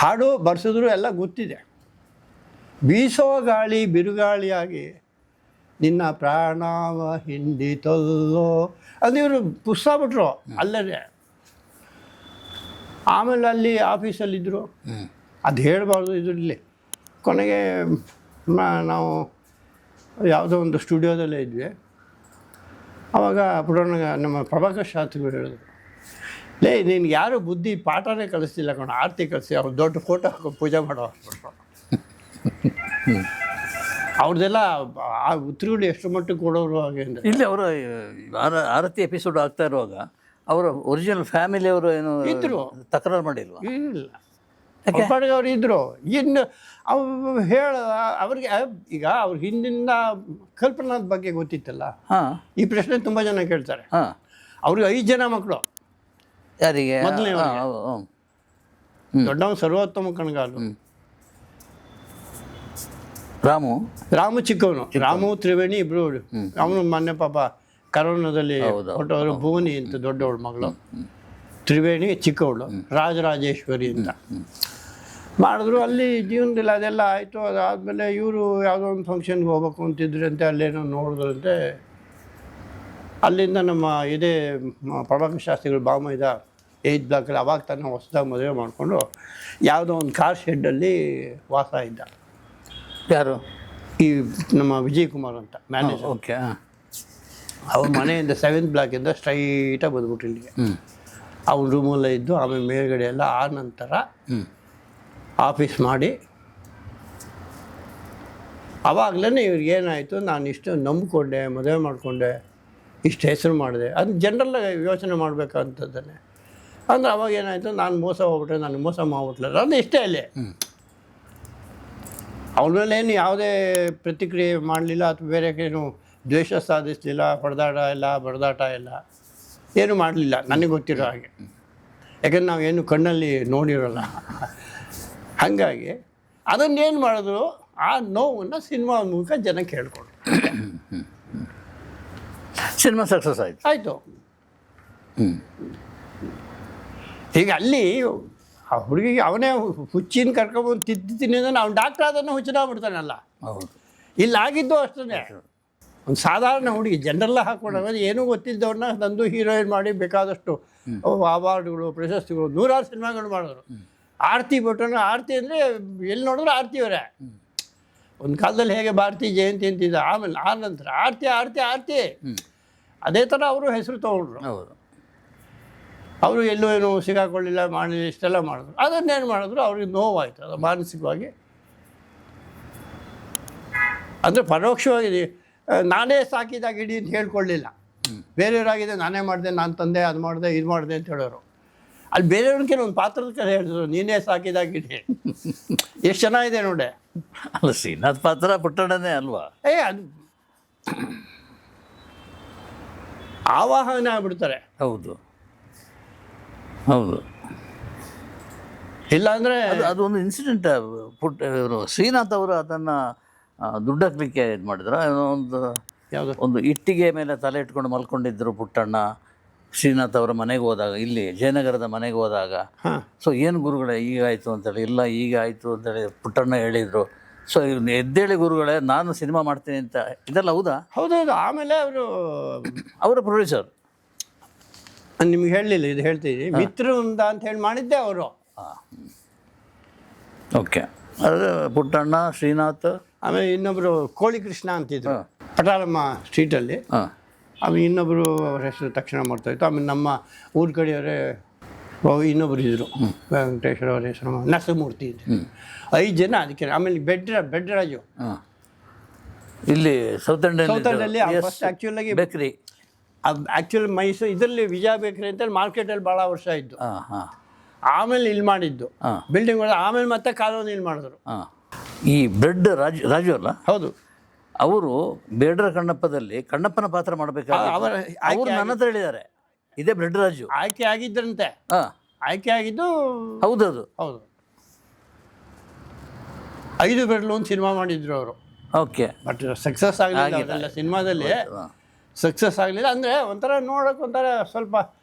ಹಾಡು ಬರ್ಸಿದ್ರು ಎಲ್ಲ ಗೊತ್ತಿದೆ. ಬೀಸೋ ಗಾಳಿ ಬಿರುಗಾಳಿಯಾಗಿ ನಿನ್ನ ಪ್ರಾಣವ ಹಿಂದಿತಲ್ಲೋ ಅದು ಇವರು ಪುಸ್ತಕ ಬಿಟ್ರು ಅಲ್ಲದೆ. ಆಮೇಲೆ ಅಲ್ಲಿ ಆಫೀಸಲ್ಲಿದ್ದರು, ಅದು ಹೇಳಬಾರ್ದು ಇದರಲ್ಲಿ. ಕೊನೆಗೆ ನಾವು ಯಾವುದೋ ಒಂದು ಸ್ಟುಡಿಯೋದಲ್ಲೇ ಇದ್ವಿ. ಆವಾಗ ಪುಟ್ಟಣ್ಣ ನಮ್ಮ ಪ್ರಭಾಕರ್ ಶಾಸ್ತ್ರಿಗಳು ಹೇಳಿದ್ರು, ನಿನ್ಗೆ ಯಾರು ಬುದ್ಧಿ ಪಾಠನೇ ಕಳಿಸ್ತಿಲ್ಲ ಕಣ, ಆರತಿ ಕಳಿಸಿ ಅವ್ರು ದೊಡ್ಡ ಫೋಟೋ ಹಾಕೋ ಪೂಜೆ ಮಾಡೋ ಅವ್ರದ್ದೆಲ್ಲ ಆ ಉತ್ತರಗಳು ಎಷ್ಟು ಮಟ್ಟಿಗೆ ಕೊಡೋರು ಹಾಗೆ ಅಂದರೆ. ಇಲ್ಲಿ ಅವರು ಆರತಿ ಎಪಿಸೋಡ್ ಆಗ್ತಾ ಇರುವಾಗ ಅವರ ಒರಿಜಿನಲ್ ಫ್ಯಾಮಿಲಿಯವರು ಏನು ಇದ್ರು, ತಕರಾರು ಮಾಡಿಲ್ವಾ? ಇಲ್ಲ, ಅವ್ರು ಇದ್ರು. ಇನ್ನು ಅವ್ರು ಅವ್ರಿಗೆ ಈಗ ಅವ್ರ ಹಿಂದಿನ ಕಲ್ಪನಾದ ಬಗ್ಗೆ ಗೊತ್ತಿತ್ತಲ್ಲ. ಹಾಂ, ಈ ಪ್ರಶ್ನೆ ತುಂಬ ಜನ ಕೇಳ್ತಾರೆ. ಹಾಂ, ಅವ್ರಿಗೆ 5 ಜನ ಮಕ್ಕಳು. ಯಾರಿಗೆ? ಮೊದಲನೇ ದೊಡ್ಡವನು ಸರ್ವೋತ್ತಮ ಕಣಗಾಲು, ರಾಮು ಚಿಕ್ಕವನು, ರಾಮು ತ್ರಿವೇಣಿ ಇಬ್ರು. ಅವನು ಮೊನ್ನೆ ಪಾಪ ಕರೋನಾದಲ್ಲಿ ಹೊಟ್ಟವರು. ಭುವನಿ ಅಂತ ದೊಡ್ಡವಳು ಮಗಳು, ತ್ರಿವೇಣಿ ಚಿಕ್ಕವಳು, ರಾಜರಾಜೇಶ್ವರಿ ಅಂತ ಮಾಡಿದ್ರು. ಅಲ್ಲಿ ಜೀವನದಲ್ಲಿ ಅದೆಲ್ಲ ಆಯಿತು. ಅದಾದಮೇಲೆ ಇವರು ಯಾವುದೋ ಒಂದು ಫಂಕ್ಷನ್ಗೆ ಹೋಗ್ಬೇಕು ಅಂತಿದ್ರಂತೆ, ಅಲ್ಲೇನೋ ನೋಡಿದ್ರಂತೆ. ಅಲ್ಲಿಂದ ನಮ್ಮ ಇದೇ ಪ್ರಭಾಕರ್ ಶಾಸ್ತ್ರಿಗಳು ಬಾಮೈದ 8 ಬ್ಲಾಕಲ್ಲಿ ಅವಾಗ ತಾನು ಹೊಸದಾಗಿ ಮದುವೆ ಮಾಡಿಕೊಂಡು ಯಾವುದೋ ಒಂದು ಕಾರ್ ಶೆಡ್ಡಲ್ಲಿ ವಾಸ ಇದ್ದ. ಯಾರು? ಈ ನಮ್ಮ ವಿಜಯ್ ಕುಮಾರ್ ಅಂತ ಮ್ಯಾನೇಜರ್. ಓಕೆ. ಅವ್ರ ಮನೆಯಿಂದ 7th ಬ್ಲಾಕಿಂದ ಸ್ಟ್ರೈಟಾಗಿ ಬಂದ್ಬಿಟ್ರು ಇಲ್ಲಿಗೆ. ಅವ್ನ ರೂಮಲ್ಲೇ ಇದ್ದು ಆಮೇಲೆ ಮೇಲ್ಗಡೆ ಎಲ್ಲ ಆ ನಂತರ ಆಫೀಸ್ ಮಾಡಿ ಆವಾಗಲೇ ಇವ್ರಿಗೆ ಏನಾಯಿತು, ನಾನು ಇಷ್ಟು ನಂಬಿಕೊಂಡೆ, ಮದುವೆ ಮಾಡಿಕೊಂಡೆ, ಇಷ್ಟು ಹೆಸರು ಮಾಡಿದೆ, ಅದು ಜನರಲ್ಲ ಯೋಚನೆ ಮಾಡಬೇಕಂತದ್ದಾನೆ. ಅಂದರೆ ಅವಾಗ ಏನಾಯಿತು, ನಾನು ಮೋಸ ಹೋಗ್ಬಿಟ್ರೆ, ನನಗೆ ಮೋಸ ಮಾಡಿಬಿಟ್ಲಲ್ಲ, ಅದು ಇಷ್ಟೇ ಅಲ್ಲೇ. ಅವ್ರ ಮೇಲೆ ಏನು ಯಾವುದೇ ಪ್ರತಿಕ್ರಿಯೆ ಮಾಡಲಿಲ್ಲ ಅಥವಾ ಬೇರೆ ಏನು ದ್ವೇಷ ಸಾಧಿಸಲಿಲ್ಲ, ಬಡದಾಟ ಇಲ್ಲ, ಏನೂ ಮಾಡಲಿಲ್ಲ ನನಗೆ ಗೊತ್ತಿರೋ ಹಾಗೆ. ಯಾಕಂದ್ರೆ ನಾವೇನು ಕಣ್ಣಲ್ಲಿ ನೋಡಿರೋಲ್ಲ. ಹಾಗಾಗಿ ಅದನ್ನೇನು ಮಾಡಿದ್ರು, ಆ ನೋವನ್ನು ಸಿನಿಮಾ ಮೂಲಕ ಜನಕ್ಕೆ ಹೇಳ್ಕೊಡು. ಸಿನಿಮಾ ಸಕ್ಸಸ್ ಆಯಿತು. ಈಗ ಅಲ್ಲಿ ಆ ಹುಡುಗಿಗೆ ಅವನೇ ಹುಚ್ಚಿನ ಕರ್ಕೊಂಬಂದು ತಿದ್ದಿದ್ದೀನಿ ಅಂದರೆ ಅವ್ನು ಡಾಕ್ಟ್ರ್ ಅದನ್ನು ಹುಚ್ಚಿನಾಗ್ಬಿಡ್ತಾನಲ್ಲ. ಹೌದು. ಇಲ್ಲಿ ಆಗಿದ್ದು ಅಷ್ಟೇ. ಒಂದು ಸಾಧಾರಣ ಹುಡುಗಿ ಜನರೆಲ್ಲ ಹಾಕ್ಕೊಂಡಾಗ ಏನೂ ಗೊತ್ತಿದ್ದವ್ರನ್ನ ತಂದು ಹೀರೋಯಿನ್ ಮಾಡಿ ಬೇಕಾದಷ್ಟು ಅವಾರ್ಡ್ಗಳು, ಪ್ರಶಸ್ತಿಗಳು, 100 ಸಿನಿಮಾಗಳು ಮಾಡಿದ್ರು. ಆರತಿ ಭಟ್ರನ್ನ, ಆರತಿ ಅಂದರೆ ಎಲ್ಲಿ ನೋಡಿದ್ರು ಆರತಿಯವರೇ. ಒಂದು ಕಾಲದಲ್ಲಿ ಹೇಗೆ ಭಾರತಿ ಜಯಂತಿ ಅಂತಿದ್ದ, ಆಮೇಲೆ ಆ ನಂತರ ಆರತಿ ಅದೇ ಥರ ಅವರು ಹೆಸರು ತೊಗೊಂಡ್ರು. ಹೌದು. ಅವರು ಎಲ್ಲೂ ಏನು ಸಿಗಾಕೊಳ್ಳಿಲ್ಲ, ಮಾಡಲಿಲ್ಲ, ಇಷ್ಟೆಲ್ಲ ಮಾಡಿದ್ರು. ಅದನ್ನೇನು ಮಾಡಿದ್ರು, ಅವ್ರಿಗೆ ನೋವಾಯಿತು ಅದು ಮಾನಸಿಕವಾಗಿ. ಅಂದರೆ ಪರೋಕ್ಷವಾಗಿ ನಾನೇ ಸಾಕಿದಾಗ ಇಡೀ ಅಂತ ಹೇಳ್ಕೊಳ್ಳಿಲ್ಲ. ಬೇರೆಯವರಾಗಿದೆ ನಾನೇ ಮಾಡಿದೆ, ನಾನು ತಂದೆ, ಅದು ಮಾಡಿದೆ, ಇದು ಮಾಡಿದೆ ಅಂತ ಹೇಳೋರು. ಅಲ್ಲಿ ಬೇರೆಯವ್ರಿಗೆ ಒಂದು ಪಾತ್ರದ ಕಡೆ ಹೇಳಿದ್ರು, ನೀನೇ ಸಾಕಿದಾಗ ಇಡಿ. ಎಷ್ಟು ಚೆನ್ನಾಗಿದೆ ನೋಡಿ. ಅಲ್ಲ, ಶ್ರೀನಾಥ್ ಪಾತ್ರ ಪುಟ್ಟಣ್ಣನೇ ಅಲ್ವಾ? ಅದು ಆವಾಹನೆ ಆಗ್ಬಿಡ್ತಾರೆ. ಹೌದು ಹೌದು. ಇಲ್ಲಾಂದರೆ ಅದೊಂದು ಇನ್ಸಿಡೆಂಟ್. ಇವರು ಶ್ರೀನಾಥ್ ಅವರು ಅದನ್ನು ದುಡ್ಡು ಹಾಕ್ಲಿಕ್ಕೆ ಇದು ಮಾಡಿದ್ರು. ಒಂದು ಇಟ್ಟಿಗೆ ಮೇಲೆ ತಲೆ ಇಟ್ಕೊಂಡು ಮಲ್ಕೊಂಡಿದ್ದರು ಪುಟ್ಟಣ್ಣ ಶ್ರೀನಾಥ್ ಅವರ ಮನೆಗೆ ಹೋದಾಗ, ಇಲ್ಲಿ ಜಯನಗರದ ಮನೆಗೆ ಹೋದಾಗ. ಸೊ ಏನು ಗುರುಗಳೇ ಈಗಾಯಿತು ಅಂತೇಳಿ, ಇಲ್ಲ ಈಗ ಆಯಿತು ಅಂತೇಳಿ ಪುಟ್ಟಣ್ಣ ಹೇಳಿದರು. ಸೊ ಎದ್ದೇಳಿ ಗುರುಗಳೇ, ನಾನು ಸಿನಿಮಾ ಮಾಡ್ತೀನಿ ಅಂತ. ಇದೆಲ್ಲ ಹೌದಾ? ಹೌದೌದು. ಆಮೇಲೆ ಅವರ ಪ್ರೊಡ್ಯೂಸರ್ ನಿಮ್ಗೆ ಹೇಳಲಿಲ್ಲ, ಇದು ಹೇಳ್ತೀನಿ. ಮಿತ್ರವೃಂದ ಅಂತ ಹೇಳಿ ಮಾಡಿದ್ದೆ ಅವರು. ಓಕೆ. ಅದು ಪುಟ್ಟಣ್ಣ, ಶ್ರೀನಾಥ್, ಆಮೇಲೆ ಇನ್ನೊಬ್ಬರು ಕೋಳಿ ಕೃಷ್ಣ ಅಂತಿದ್ರು ಪಟಾಲಮ್ಮ ಸ್ಟ್ರೀಟಲ್ಲಿ. ಆಮೇಲೆ ಇನ್ನೊಬ್ಬರು ಅವ್ರ ಹೆಸರು ತಕ್ಷಣ ಮಾಡ್ತಾಯಿತ್ತು. ಆಮೇಲೆ ನಮ್ಮ ಊರ ಕಡೆಯವರೇ ಇನ್ನೊಬ್ಬರು ಇದ್ದರು, ವೆಂಕಟೇಶ್ವರ ಅವ್ರ ಹೆಸರು ನರಸಿಂಹಮೂರ್ತಿ ಇದ್ರು. 5 ಜನ ಅದಕ್ಕೆ. ಆಮೇಲೆ ಬೆಡ್ರಾಜು ಇಲ್ಲಿ ಸೌತ್ ಇಂಡಿಯಲ್ಲಿ ಫಸ್ಟ್ ಆ್ಯಕ್ಚುಲಾಗಿ ಬೇಕ್ರಿ. ಆ್ಯಕ್ಚುಲಿ ಮೈಸೂರು ಇದರಲ್ಲಿ ವಿಜಯ ಬೇಕ್ರಿ ಅಂತೇಳಿ ಮಾರ್ಕೆಟಲ್ಲಿ ಭಾಳ ವರ್ಷ ಇದ್ದು. ಆಮೇಲೆ ಇಲ್ಲಿ ಮಾಡಿದ್ದು ಬಿಲ್ಡಿಂಗ್. ಆಮೇಲೆ ಮತ್ತೆ ಕಾಲೋನಿ ಇಲ್ಲಿ ಮಾಡಿದ್ರು. ಈ ಬ್ರೆಡ್ ರಾಜು ಅಲ್ಲ? ಹೌದು. ಅವರು ಬೇಡರ ಕಣ್ಣಪ್ಪದಲ್ಲಿ ಕಣ್ಣಪ್ಪನ ಪಾತ್ರ ಮಾಡಬೇಕಾದ್ರೆ ಅವರು ನನ್ನ ಹತ್ರ ಹೇಳಿದ್ದಾರೆ, ಇದೇ ಬ್ರೆಡ್ ರಾಜು ಆಯ್ಕೆ ಆಗಿದ್ರಂತೆ. ಆಯ್ಕೆ ಆಗಿದ್ದು ಹೌದದು. ಹೌದು. 5 ಬೆರಳು ಒಂದು ಸಿನಿಮಾ ಮಾಡಿದ್ರು ಅವರು. ಓಕೆ. ಬಟ್ ಸಕ್ಸಸ್ ಆಗಲಿಲ್ಲ ಸಿನಿಮಾದಲ್ಲಿ. ಸಕ್ಸಸ್ ಆಗಲಿಲ್ಲ. ಅಂದರೆ ಒಂಥರ ನೋಡೋಕೆ ಒಂಥರ ಸ್ವಲ್ಪ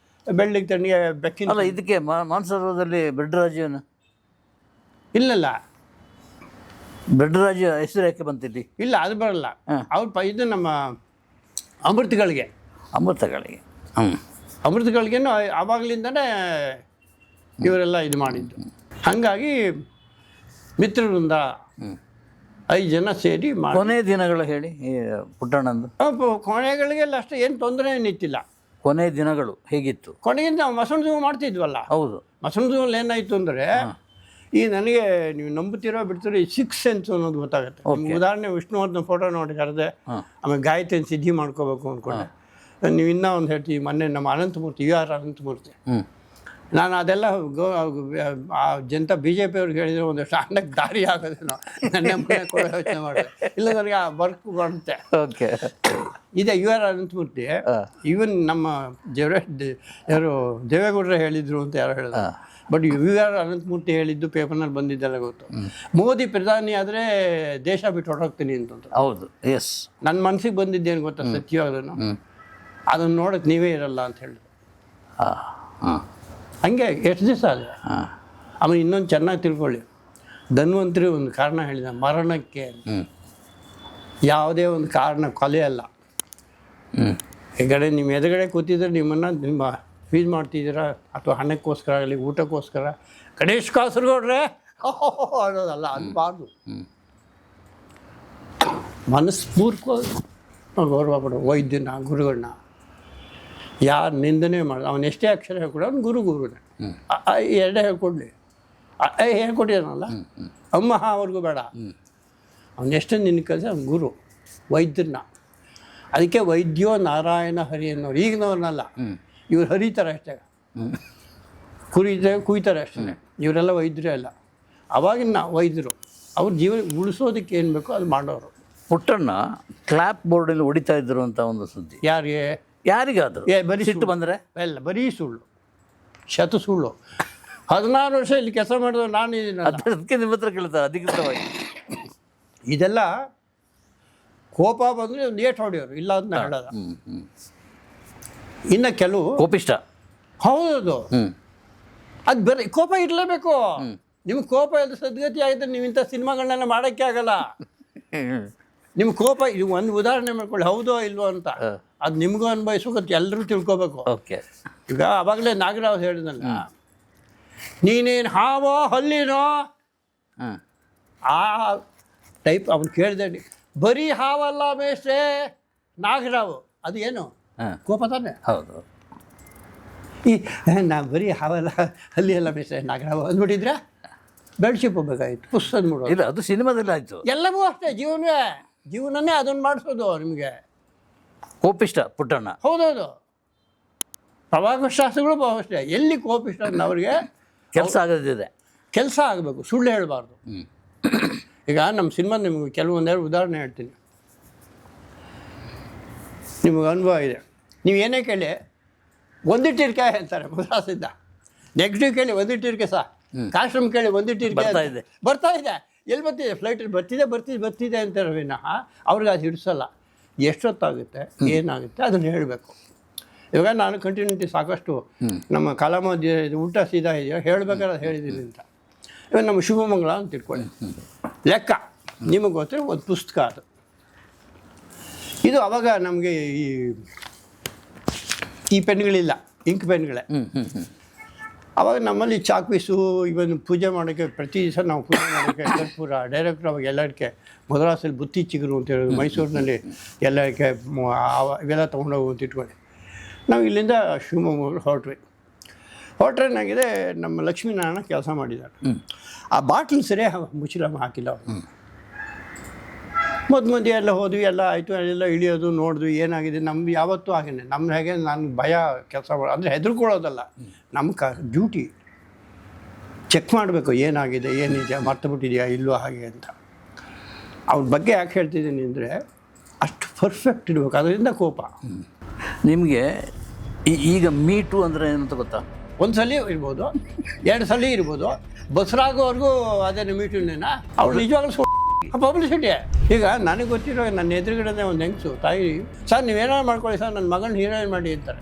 ಬೆಳ್ಳಿಗೆ ತಣ್ಣಿಗೆ ಬೆಕ್ಕಿನ. ಅಲ್ಲ, ಇದಕ್ಕೆ ಮಾನಸರೋವರದಲ್ಲಿ ಬ್ರೆಡ್ ರಾಜು ಇಲ್ಲಲ್ಲ, ಬ್ರೆಡ್ ರಾಜು ಹೆಸರು ಯಾಕೆ ಬಂತಿಲ್ಲಿ? ಇಲ್ಲ, ಅದು ಬರಲ್ಲ. ಅವ್ರು ಇದು ನಮ್ಮ ಅಮೃತಗಳಿಗೆ ಅಮೃತಗಳಿಗೇನು ಆವಾಗಲಿಂದನೇ ಇವರೆಲ್ಲ ಇದು ಮಾಡಿದ್ದು. ಹಾಗಾಗಿ ಮಿತ್ರರಿಂದ 5 ಜನ ಸೇರಿ ಕೊನೆ ದಿನಗಳು ಹೇಳಿ ಪುಟ್ಟಣ್ಣಂದು. ಕೊನೆಗಳಿಗೆಲ್ಲ ಅಷ್ಟೇ ಏನು ತೊಂದರೆ ಏನಿತ್ತಿಲ್ಲ. ಕೊನೆ ದಿನಗಳು ಹೇಗಿತ್ತು? ಕೊನೆಗಿಂತ ನಾವು ಮಸಣ ಜೀವ ಮಾಡ್ತಿದ್ವಲ್ಲ. ಹೌದು. ಮಸಣ ಜೀವಲ್ಲಿ ಏನಾಯಿತು ಅಂದರೆ ಈ ನನಗೆ ನೀವು ನಂಬುತ್ತೀರೋ ಬಿಡ್ತೀರೋ ಈ ಸಿಕ್ಸ್ ಸೆನ್ಸ್ ಅನ್ನೋದು ಗೊತ್ತಾಗುತ್ತೆ. ನಿಮ್ಗೆ ಉದಾಹರಣೆ ವಿಷ್ಣುವರ್ಧನ್ ಫೋಟೋ ನೋಡಿ ಕರೆದೆ, ಆಮೇಲೆ ಗಾಯತ್ರಿನ ಸಿದ್ಧಿ ಮಾಡ್ಕೋಬೇಕು ಅಂದ್ಕೊಂಡೆ. ನೀವು ಇನ್ನೂ ಒಂದು ಹೇಳ್ತೀವಿ, ಮೊನ್ನೆ ನಮ್ಮ ಅನಂತಮೂರ್ತಿ UR ಅನಂತಮೂರ್ತಿ, ನಾನು ಅದೆಲ್ಲ ಆ ಜನತಾ BJP ಅವ್ರಿಗೆ ಹೇಳಿದರೆ ಒಂದಷ್ಟು ಅನ್ನಕ್ಕೆ ದಾರಿ ಆಗೋದೇನೋ ನನ್ನ ಮನೆ ಕೂಡ ಯೋಚನೆ ಮಾಡಿದೆ. ಇಲ್ಲ ನನಗೆ ಆ ವರ್ಕ್ ಬರುತ್ತೆ. ಓಕೆ. ಇದೆ UR ಅನಂತಮೂರ್ತಿ. ಈವನ್ ನಮ್ಮ ಯಾರು ದೇವೇಗೌಡರೇ ಹೇಳಿದರು ಅಂತ ಯಾರು ಹೇಳಿದ್ರು, ಬಟ್ UR ಅನಂತಮೂರ್ತಿ ಹೇಳಿದ್ದು ಪೇಪರ್ನಲ್ಲಿ ಬಂದಿದ್ದೆಲ್ಲ ಗೊತ್ತು. ಮೋದಿ ಪ್ರಧಾನಿ ಆದರೆ ದೇಶ ಬಿಟ್ಟು ಹೊರಟೋಗ್ತೀನಿ ಅಂತಂದ್ರೆ. ಹೌದು. ಎಸ್. ನನ್ನ ಮನಸ್ಸಿಗೆ ಬಂದಿದ್ದೇನು ಗೊತ್ತಾ ಸತ್ಯವಾದನು, ಅದನ್ನು ನೋಡೋಕ್ಕೆ ನೀವೇ ಇರಲ್ಲ ಅಂತ ಹೇಳಿದ್ರು. ಹಂಗೆ ಎಷ್ಟು ದಿವಸ ಅದೇ. ಆಮೇಲೆ ಇನ್ನೊಂದು ಚೆನ್ನಾಗಿ ತಿಳ್ಕೊಳ್ಳಿ, ಧನ್ವಂತರಿ ಒಂದು ಕಾರಣ ಹೇಳಿದ ಮರಣಕ್ಕೆ. ಯಾವುದೇ ಒಂದು ಕಾರಣ ಕೊಲೆ ಅಲ್ಲ. ಈ ಕಡೆ ನಿಮ್ಮ ಎದುರುಗಡೆ ಕೂತಿದ್ರೆ ನಿಮ್ಮ ಫೀಸ್ ಮಾಡ್ತಿದ್ದೀರಾ ಅಥವಾ ಹಣಕ್ಕೋಸ್ಕರ ಆಗಲಿ ಊಟಕ್ಕೋಸ್ಕರ ಗಣೇಶ್ ಕಾಸರಗೌಡ್ರೆ ಅನ್ನೋದಲ್ಲ, ಅನ್ಬಾರ್ದು. ಮನಸ್ಪೂರ್ವಕವಾಗಿ ಗೌರವ ಕೊಡು ವೈದ್ಯನ, ಗುರುಗಳನ್ನ. ಯಾರು ನಿಂದನೆ ಮಾಡ, ಅವನು ಎಷ್ಟೇ ಅಕ್ಷರ ಹೇಳ್ಕೊಡ, ಅವ್ನು ಗುರುನೇ. ಎರಡೇ ಹೇಳ್ಕೊಡ್ಲಿ, ಹೇಳ್ಕೊಟ್ಟಿದ್ದಾನಲ್ಲ, ಅಮ್ಮ ಅವ್ರಿಗೂ ಬೇಡ. ಅವ್ನು ಎಷ್ಟೇ ನಿನ್ನ ಕಲಿಸ ಅವ್ನು ಗುರು, ವೈದ್ಯರನ್ನ. ಅದಕ್ಕೆ ವೈದ್ಯೋ ನಾರಾಯಣ ಹರಿ ಅನ್ನೋರು ಈಗಿನವ್ರನ್ನಲ್ಲ, ಇವ್ರು ಹರಿತಾರೆ ಅಷ್ಟೇ, ಕುಯ್ತಾರೆ ಅಷ್ಟೇ. ಇವರೆಲ್ಲ ವೈದ್ಯರೇ ಅಲ್ಲ, ಅವಾಗಿನ ವೈದ್ಯರು. ಅವ್ರ ಜೀವನ ಉಳಿಸೋದಕ್ಕೆ ಏನು ಬೇಕೋ ಅದು ಮಾಡೋರು. ಪುಟ್ಟಣ್ಣ ಕ್ಲಾಪ್ ಬೋರ್ಡಲ್ಲಿ ಹೊಡಿತಾ ಇದ್ರು ಅಂತ ಒಂದು ಸುದ್ದಿ. ಯಾರಿಗೆ? ಯಾರಿಗಾದ್ರು ಬರೀ ಸಿಟ್ಟು ಬಂದರೆ? ಎಲ್ಲ ಬರೀ ಸುಳ್ಳು, ಶತ ಸುಳ್ಳು. 16 ವರ್ಷ ಇಲ್ಲಿ ಕೆಲಸ ಮಾಡಿದ್ರು ನಾನು ಇದೀನಿ. ಅದಕ್ಕೆ ನಿಮ್ಮ ಹತ್ರ ಕೇಳ್ತಾರೆ ಅಧಿಕೃತವಾಗಿ. ಇದೆಲ್ಲ ಕೋಪ ಬಂದರೆ ಒಂದು ಏಟು ಹೊಡೆಯೋರು, ಇಲ್ಲ ಅಂತ ಹೇಳೋದ. ಇನ್ನು ಕೆಲವು ಕೋಪಿಷ್ಟ. ಹೌದು, ಅದು ಬರೀ ಕೋಪ ಇರಲೇಬೇಕು. ನಿಮ್ಗೆ ಕೋಪ ಇಲ್ಲದ ಸದ್ಗತಿ ಆಗಿದ್ರೆ ನೀವು ಇಂಥ ಸಿನಿಮಾಗಳನ್ನೆಲ್ಲ ಮಾಡೋಕ್ಕೆ ಆಗಲ್ಲ. ನಿಮ್ಮ ಕೋಪ ಇದು ಒಂದು ಉದಾಹರಣೆ ಮಾಡ್ಕೊಳ್ಳಿ, ಹೌದೋ ಇಲ್ವೋ ಅಂತ. ಅದು ನಿಮಗೂ ಅನ್ಭವಿಸ್ಬೇಕು, ಎಲ್ಲರೂ ತಿಳ್ಕೊಬೇಕು. ಓಕೆ. ಈಗ ಆವಾಗಲೇ ನಾಗರಾವ್ ಹೇಳಿದಲ್ಲ, ನೀನೇನು ಹಾವೋ ಹಲ್ಲಿನೋ ಆ ಟೈಪ್. ಅವ್ನು ಕೇಳಿದೆ, ಬರೀ ಹಾವಲ್ಲ ಮೇಷ್ಟ್ರೆ ನಾಗರಾವ್, ಅದು ಏನು ಕೋಪ ತಾನೆ? ಹೌದು. ಈ ನಾ ಬರೀ ಹಾವಲ್ಲ ಹಲ್ಲಿ ಎಲ್ಲ ಮೇಷ್ಟ್ರೆ ನಾಗರಾವ್ ಅಂದ್ಬಿಟ್ಟಿದ್ರೆ ಬೆಳ್ಶಿಪ್ ಹೋಗ್ಬೇಕಾಯ್ತು, ಪುಸ್ತಕ ನೋಡೋದು. ಇಲ್ಲ, ಅದು ಸಿನಿಮಾದಲ್ಲಿ ಆಯಿತು. ಎಲ್ಲವೂ ಅಷ್ಟೇ, ಜೀವನನೇ ಅದನ್ನು ಮಾಡಿಸೋದು ನಿಮಗೆ. ಕೋಪಿಷ್ಟ ಪುಟ್ಟಣ್ಣ. ಹೌದೌದು, ಪ್ರಭಾಕರ್ ಶಾಸ್ತ್ರಿಗಳು ಅಷ್ಟೇ. ಎಲ್ಲಿ ಕೋಪಿಷ್ಟ ಅವ್ರಿಗೆ ಕೆಲಸ ಆಗೋದಿದೆ, ಕೆಲಸ ಆಗಬೇಕು, ಸುಳ್ಳು ಹೇಳಬಾರ್ದು. ಈಗ ನಮ್ಮ ಸಿನಿಮಾ ನಿಮಗೆ ಕೆಲವೊಂದೆರಡು ಉದಾಹರಣೆ ಹೇಳ್ತೀನಿ, ನಿಮಗೆ ಅನುಭವ ಇದೆ. ನೀವು ಏನೇ ಕೇಳಿ ಒಂದಿಟ್ಟಿರ್ಕಾಯಿ ಅಂತಾರೆ ಮದ್ರಾಸಿಂದ, ನೆಕ್ಸ್ಟ್ ಡೇ ಕೇಳಿ ಒಂದಿಟ್ಟಿರ್ಕೆ ಸಹ, ಕಾಶ್ರಮ್ ಕೇಳಿ ಒಂದಿಟ್ಟಿರ್ಕೆ ಬರ್ತಾ ಇದೆ. ಎಲ್ಲಿ ಬರ್ತಿದೆ? ಫ್ಲೈಟಲ್ಲಿ ಬರ್ತಿದೆ ಅಂತಾರೆ ವಿನಃ ಅವ್ರಿಗೆ ಅದು ಹಿಡಿಸಲ್ಲ. ಎಷ್ಟೊತ್ತಾಗುತ್ತೆ, ಏನಾಗುತ್ತೆ ಅದನ್ನು ಹೇಳಬೇಕು. ಇವಾಗ ನಾನು ಕಂಟಿನ್ಯೂಟಿ ಸಾಕಷ್ಟು ನಮ್ಮ ಕಲಾಮ ಊಟ ಸೀದಾ ಇದೆಯೋ ಹೇಳಬೇಕಾದ್ರೆ ಹೇಳಿದ್ದೀನಿ ಅಂತ. ಇವಾಗ ನಮ್ಮ ಶುಭಮಂಗಳ ಅಂತ ತಿಳ್ಕೊಳ್ಳಿ, ಲೆಕ್ಕ ನಿಮಗೆ ಗೊತ್ತಿರೋ ಒಂದು ಪುಸ್ತಕ ಅದು. ಇದು ಅವಾಗ ನಮಗೆ ಈ ಪೆನ್ಗಳಿಲ್ಲ, ಇಂಕ್ ಪೆನ್ಗಳೇ. ಅವಾಗ ನಮ್ಮಲ್ಲಿ ಚಾಕ್ಪೀಸು ಇವನ್ ಪೂಜೆ ಮಾಡೋಕ್ಕೆ ಪ್ರತಿ ದಿವಸ ನಾವು ಪೂಜೆ ಮಾಡೋಕ್ಕೆ ಕರ್ಪೂರ ಡೈರೆಕ್ಟ್ರ್ ಅವಾಗ ಎಲ್ಲರಿಗೆ ಮದ್ರಾಸಲ್ಲಿ ಬುತ್ತಿ ಚಿಗುರು ಅಂತ ಹೇಳೋದು, ಮೈಸೂರಿನಲ್ಲಿ ಎಲ್ಲಕ್ಕೆ ಇವೆಲ್ಲ ತೊಗೊಂಡೋಗು ಅಂತ ಇಟ್ಕೊಳ್ಳಿ. ನಾವು ಇಲ್ಲಿಂದ ಶಿವಮೊಗ್ಗ ಹೊರಟ್ರೇನಾಗಿದೆ, ನಮ್ಮ ಲಕ್ಷ್ಮೀನಾರಾಯಣ ಕೆಲಸ ಮಾಡಿದ್ದಾರೆ. ಆ ಬಾಟ್ಲ್ ಸರಿಯಾಗಿ ಮುಚ್ಚಲ ಹಾಕಿಲ್ಲ ಅವರು. ಮಧ್ಯೆ ಎಲ್ಲ ಹೋದ್ವಿ, ಎಲ್ಲ ಆಯಿತು, ಎಲ್ಲ ಇಳಿಯೋದು ನೋಡಿದ್ವಿ ಏನಾಗಿದೆ. ನಮ್ದು ಯಾವತ್ತೂ ಹಾಗೇನೆ, ನಮ್ಮ ಹೇಗೆ ನಾನು ಭಯ ಕೆಲಸ ಅಂದರೆ ಹೆದರ್ಕೊಳ್ಳೋದಲ್ಲ, ನಮ್ಮ ಡ್ಯೂಟಿ ಚೆಕ್ ಮಾಡಬೇಕು ಏನಾಗಿದೆ, ಏನಿದೆ, ಮರ್ತುಬಿಟ್ಟಿದೆಯಾ ಇಲ್ಲೋ ಹಾಗೆ ಅಂತ. ಅವ್ರ ಬಗ್ಗೆ ಯಾಕೆ ಹೇಳ್ತಿದ್ದೀನಿ ಅಂದರೆ ಅಷ್ಟು ಪರ್ಫೆಕ್ಟ್ ಇರಬೇಕು, ಅದರಿಂದ ಕೋಪ. ನಿಮಗೆ ಈಗ ಮೀಟು ಅಂದರೆ ಏನಂತ ಗೊತ್ತಾ? ಒಂದು ಸಲ ಇರ್ಬೋದು, 2 ಸಲ ಇರ್ಬೋದು, ಬಸ್ರಾಗೋವರೆಗೂ ಅದೇನು ಮೀಟುನೇನಾ? ಅವ್ರು ನಿಜವಾಗ್ಲೂ ಪಬ್ಲಿಸಿಟಿ. ಈಗ ನನಗೆ ಗೊತ್ತಿರೋ ನನ್ನ ಎದುರುಗಡೆ ಒಂದು ಹೆಂಗಸು ತಾಯಿ, ಸರ್ ನೀವೇನಾದ್ರು ಮಾಡ್ಕೊಳ್ಳಿ ಸರ್, ನನ್ನ ಮಗನ ಹೀರೋಯಿನ್ ಮಾಡಿ ಅಂತಾರೆ.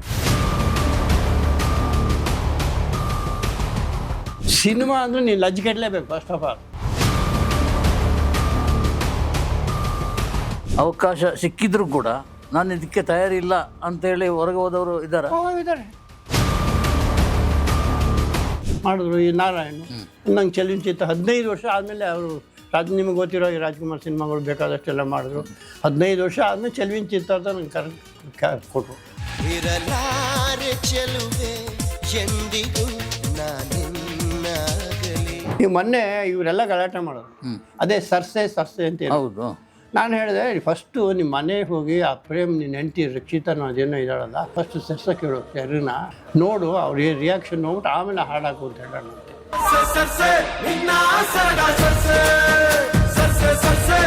ಸಿನಿಮಾ ಅಂದರೆ ನೀವು ಲಜ್ಜೆಗೆಡಲೇಬೇಕು ಫಸ್ಟ್ ಆಫ್ ಆಲ್. ಅವಕಾಶ ಸಿಕ್ಕಿದ್ರು ಕೂಡ ನಾನು ಇದಕ್ಕೆ ತಯಾರಿಲ್ಲ ಅಂತೇಳಿ ಹೊರಗೆ ಹೋದವರು ಇದ್ದಾರೆ. ಮಾಡಿದ್ರು ಈ ನಾರಾಯಣ. ನಂಗೆ ಚಲನಚಿತ್ರ 15 ವರ್ಷ ಆದಮೇಲೆ ಅವರು ನಿಮಗೆ ಗೊತ್ತಿರೋ ಈ ರಾಜ್ಕುಮಾರ್ ಸಿನಿಮಾಗಳು ಬೇಕಾದಷ್ಟೆಲ್ಲ ಮಾಡಿದ್ರು. 15 ವರ್ಷ ಆದಮೇಲೆ ಚೆಲುವಿನ ಚಿತ್ರ ಅಂತ ನಂಗೆ ಕೊಟ್ಟರು. ಇರಲಾರೆ ಚೆಲುವೆ ಎಂದಿಗೂ ನಾನಿನ್ನಾಗಲಿ. ಈಗ ಮೊನ್ನೆ ಇವರೆಲ್ಲ ಗಲಾಟೆ ಮಾಡೋದು ಅದೇ ಸರ್ಸೆ ಅಂತ ಹೇಳಿ. ಹೌದು. ನಾನು ಹೇಳಿದೆ ಫಸ್ಟು ನಿಮ್ಮ ಮನೆಗೆ ಹೋಗಿ ಆ ಪ್ರೇಮ್ ನಿನ್ನ ಹೆಂಡತಿ ರಕ್ಷಿತನೋ ಅದೇನೋ ಇದ್ದಾಳಲ್ಲ ಫಸ್ಟ್ ಸರ್ಸ ಕೇಳು ಯಾರನ್ನ ನೋಡು ಅವ್ರ ರಿಯಾಕ್ಷನ್ ನೋಡ್ಬಿಟ್ಟು ಆಮೇಲೆ ಹಾಡಾಕು ಅಂತ ಹೇಳೋಣ. ಸರ್ಸೆ ನಿನ್ನ ಸರಗ ಸರ್ಸೆ ಸರ್ಸೆ ಸರ್ಸೆ